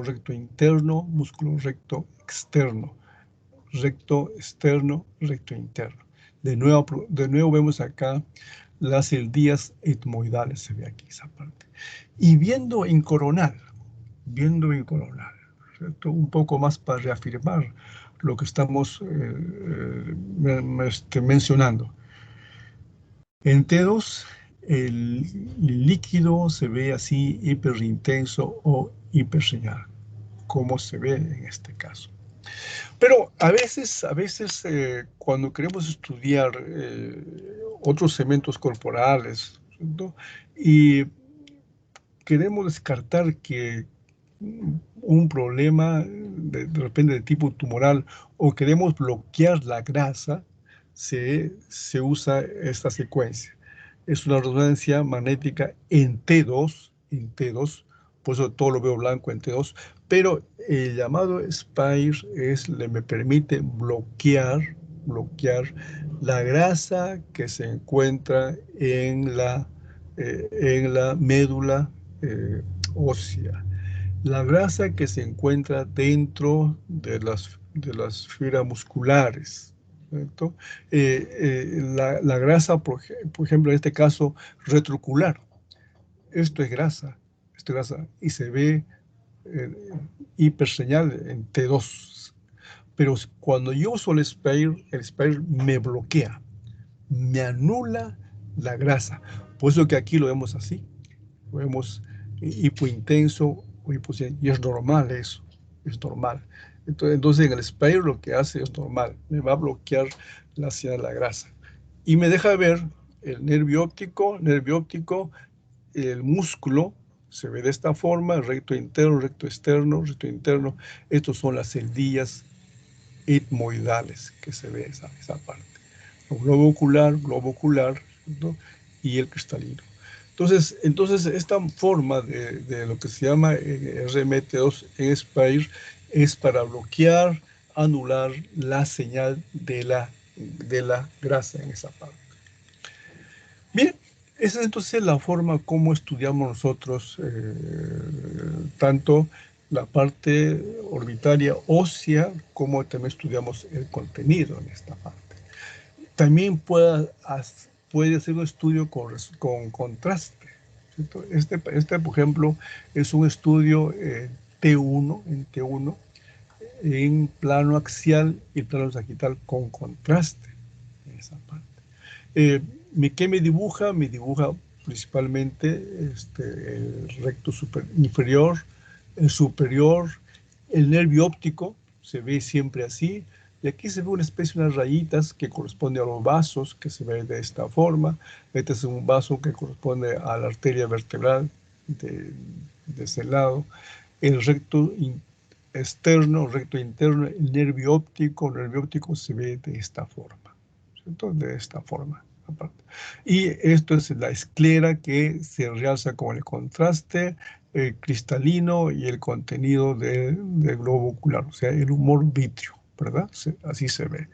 recto interno, músculo recto externo, recto externo, recto interno. De nuevo vemos acá las celdillas etmoidales, se ve aquí esa parte. Y viendo en coronal, ¿cierto? Un poco más para reafirmar lo que estamos mencionando. En T2, el líquido se ve así hiperintenso o hiperseñal, como se ve en este caso. Pero a veces cuando queremos estudiar otros segmentos corporales, ¿no? Y queremos descartar que un problema de repente de tipo tumoral o queremos bloquear la grasa, se usa esta secuencia. Es una resonancia magnética en T2, por eso todo lo veo blanco en T2, pero el llamado SPIRE me permite bloquear la grasa que se encuentra en la médula ósea. La grasa que se encuentra dentro de las fibras musculares, ¿cierto? La grasa, por ejemplo, en este caso, retroocular. Esto es grasa, y se ve hiperseñal en T2. Pero cuando yo uso el SPIRE me bloquea, me anula la grasa. Por eso que aquí lo vemos así, lo vemos hipointenso o hiposeñal, y es normal eso, es normal. Entonces en el SPIRE lo que hace es normal, me va a bloquear la señal de la grasa. Y me deja ver el nervio óptico, el músculo, se ve de esta forma, recto interno, recto externo, recto interno. Estos son las celdillas etmoidales que se ve esa parte. El globo ocular, ¿no? Y el cristalino. Entonces esta forma de lo que se llama RMT2 en SPIRE es para bloquear, anular la señal de la grasa en esa parte. Bien, esa es entonces la forma como estudiamos nosotros tanto la parte orbitaria ósea como también estudiamos el contenido en esta parte. También puede hacer un estudio con contraste. Por ejemplo, es un estudio T1, en plano axial y plano sagital con contraste en esa parte. ¿Qué me dibuja? Me dibuja principalmente el recto inferior, el superior, el nervio óptico, se ve siempre así. Y aquí se ve una especie de unas rayitas que corresponde a los vasos, que se ve de esta forma. Este es un vaso que corresponde a la arteria vertebral de ese lado. El recto externo, recto interno, el nervio óptico se ve de esta forma, ¿cierto? De esta forma. Aparte. Y esto es la esclera que se realza con el contraste cristalino y el contenido del globo ocular, o sea, el humor vítreo, ¿verdad? Así se ve.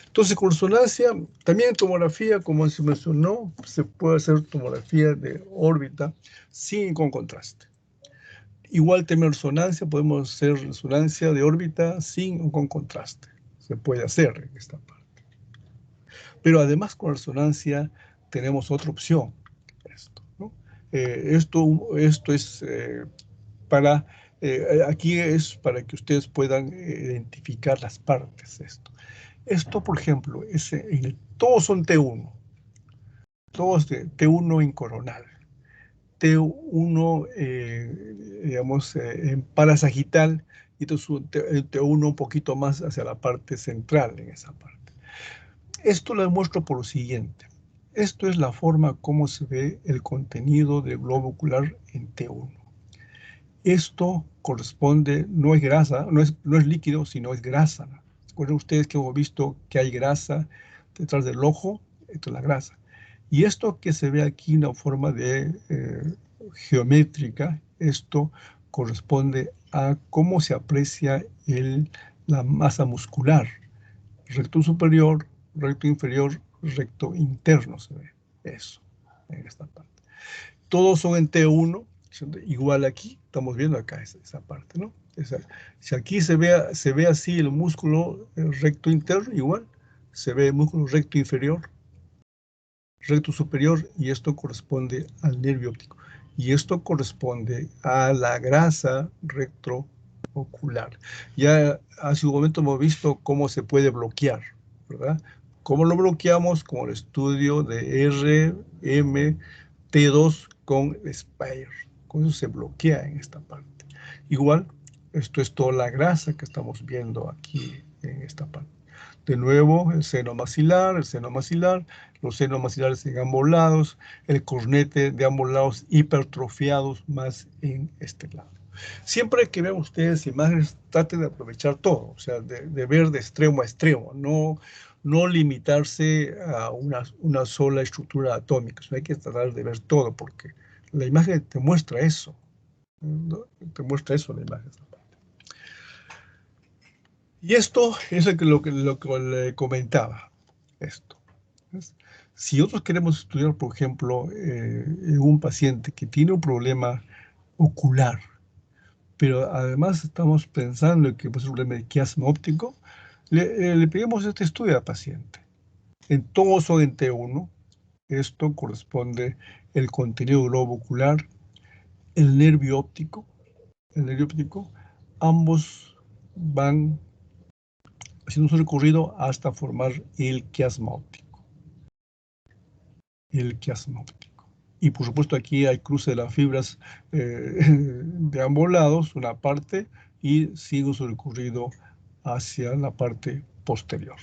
Entonces, con resonancia, también en tomografía, como se mencionó, se puede hacer tomografía de órbita con contraste. Igual también resonancia, podemos hacer resonancia de órbita sin o con contraste. Se puede hacer en esta parte. Pero además con resonancia tenemos otra opción. ¿No? Esto es aquí es para que ustedes puedan identificar las partes. Esto por ejemplo, todos son T1, todos de T1 en coronal, T1, digamos, en parasagital, y entonces T1 un poquito más hacia la parte central en esa parte. Esto lo demuestro por lo siguiente. Esto es la forma como se ve el contenido del globo ocular en T1. Esto corresponde, no es grasa, no es líquido, sino es grasa. Recuerden ustedes que hemos visto que hay grasa detrás del ojo, esto es la grasa. Y esto que se ve aquí en una forma geométrica, esto corresponde a cómo se aprecia la masa muscular. Recto superior, recto inferior, recto interno se ve. Eso, en esta parte. Todos son en T1, igual aquí, estamos viendo acá esa parte, ¿no? Si aquí se ve así el músculo recto interno, igual, se ve el músculo recto inferior, recto superior, y esto corresponde al nervio óptico. Y esto corresponde a la grasa retroocular. Ya hace un momento hemos visto cómo se puede bloquear, ¿verdad? ¿Cómo lo bloqueamos? Con el estudio de RMT2 con Spire. Con eso se bloquea en esta parte. Igual, esto es toda la grasa que estamos viendo aquí en esta parte. De nuevo, el seno maxilar, los senos maxilares en ambos lados, el cornete de ambos lados hipertrofiados más en este lado. Siempre que vean ustedes imágenes, traten de aprovechar todo, o sea, de ver de extremo a extremo, no limitarse a una sola estructura atómica. Hay que tratar de ver todo, porque la imagen te muestra eso, ¿no? Te muestra eso la imagen. Y esto es lo que le comentaba, esto. Si nosotros queremos estudiar, por ejemplo, en un paciente que tiene un problema ocular, pero además estamos pensando que puede ser un problema de quiasma óptico, le pedimos este estudio al paciente. En todos son en T1, esto corresponde el contenido del globo ocular, el nervio óptico, ambos van haciendo su recorrido hasta formar el quiasma óptico. Y por supuesto aquí hay cruce de las fibras de ambos lados, una parte, y sigue su recorrido hacia la parte posterior.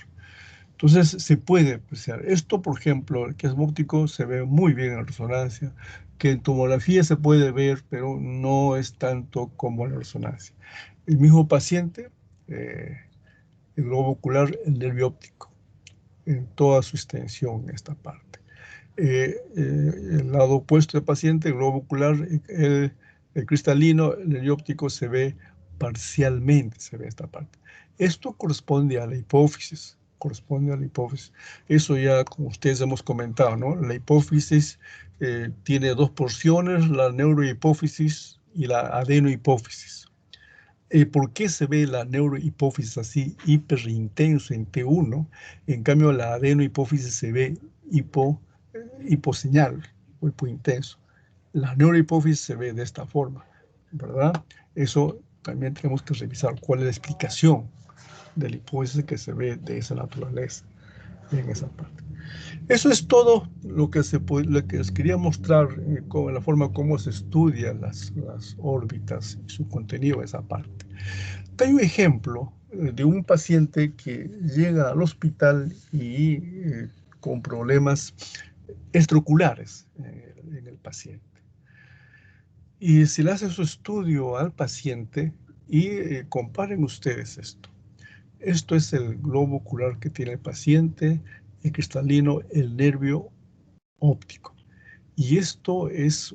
Entonces se puede apreciar. Esto, por ejemplo, el quiasma óptico se ve muy bien en la resonancia, que en tomografía se puede ver, pero no es tanto como en la resonancia. El mismo paciente, el globo ocular, el nervio óptico, en toda su extensión en esta parte. El lado opuesto del paciente, el globo ocular, el cristalino, el nervio óptico se ve parcialmente, se ve esta parte. Esto corresponde a la hipófisis, Eso ya, como ustedes hemos comentado, ¿no? La hipófisis tiene dos porciones, la neurohipófisis y la adenohipófisis. ¿Por qué se ve la neurohipófisis así hiperintenso en T1? En cambio, la adenohipófisis se ve hiposeñal o hipointenso. La neurohipófisis se ve de esta forma, ¿verdad? Eso también tenemos que revisar cuál es la explicación de la hipófisis que se ve de esa naturaleza en esa parte. Eso es todo lo que les quería mostrar con la forma como se estudian las órbitas y su contenido en esa parte. Hay un ejemplo de un paciente que llega al hospital y con problemas extraoculares en el paciente. Y se le hace su estudio al paciente y comparen ustedes esto. Esto es el globo ocular que tiene el paciente, el cristalino, el nervio óptico. Y esto es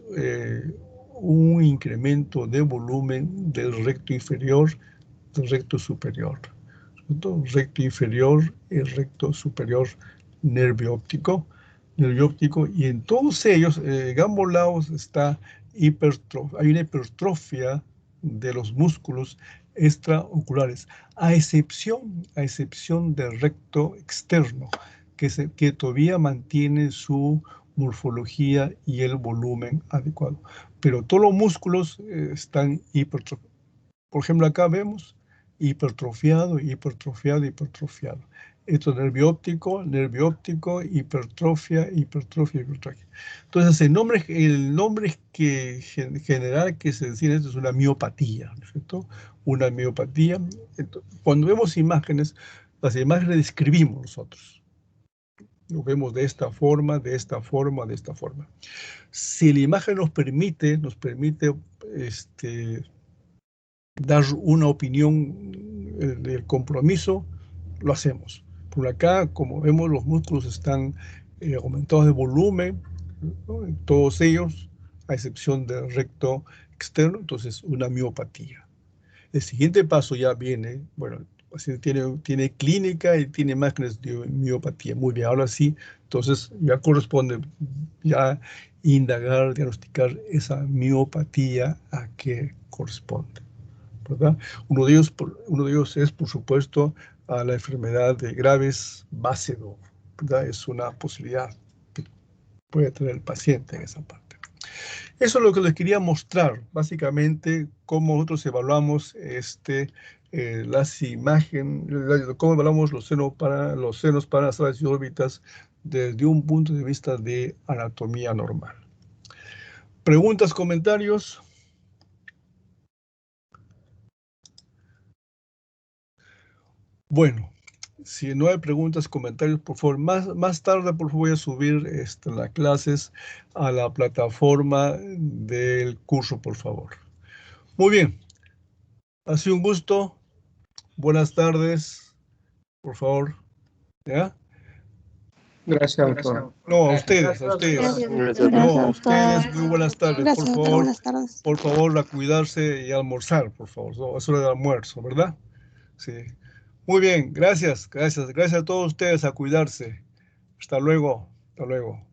un incremento de volumen del recto inferior, del recto superior. Recto inferior y recto superior nervio óptico, y en todos ellos, en ambos lados está hay una hipertrofia de los músculos extraoculares, a excepción del recto externo, que todavía mantiene su morfología y el volumen adecuado. Pero todos los músculos están hipertrofiados. Por ejemplo, acá vemos hipertrofiado. Esto es nervio óptico, hipertrofia. Entonces, el nombre general que se decide esto es una miopatía, ¿no es cierto? Una miopatía. Entonces, cuando vemos imágenes, las imágenes describimos nosotros. Lo vemos de esta forma. Si la imagen nos permite dar una opinión del compromiso, lo hacemos. Por acá, como vemos, los músculos están aumentados de volumen, ¿no? En todos ellos, a excepción del recto externo, entonces una miopatía. El siguiente paso ya viene, bueno, paciente tiene clínica y tiene imágenes de miopatía. Muy bien, ahora sí, entonces ya corresponde ya indagar, diagnosticar esa miopatía a qué corresponde, ¿verdad? Uno de ellos es, por supuesto, a la enfermedad de Graves Basedow, ¿verdad? Es una posibilidad que puede tener el paciente en esa parte. Eso es lo que les quería mostrar, básicamente, cómo nosotros evaluamos las imágenes, cómo evaluamos los senos paranasales y órbitas desde un punto de vista de anatomía normal. ¿Preguntas, comentarios? Bueno, si no hay preguntas, comentarios, por favor, más tarde, por favor, voy a subir las clases a la plataforma del curso, por favor. Muy bien, ha sido un gusto. Buenas tardes, por favor. ¿Ya? Gracias, doctor. No, a ustedes, a ustedes. No, a ustedes, muy buenas tardes. Gracias, Por doctor. favor, Buenas tardes. por favor, a cuidarse y almorzar, por favor. No, es hora de almuerzo, ¿verdad? Sí. Muy bien, gracias, gracias. Gracias a todos ustedes a cuidarse. Hasta luego, hasta luego.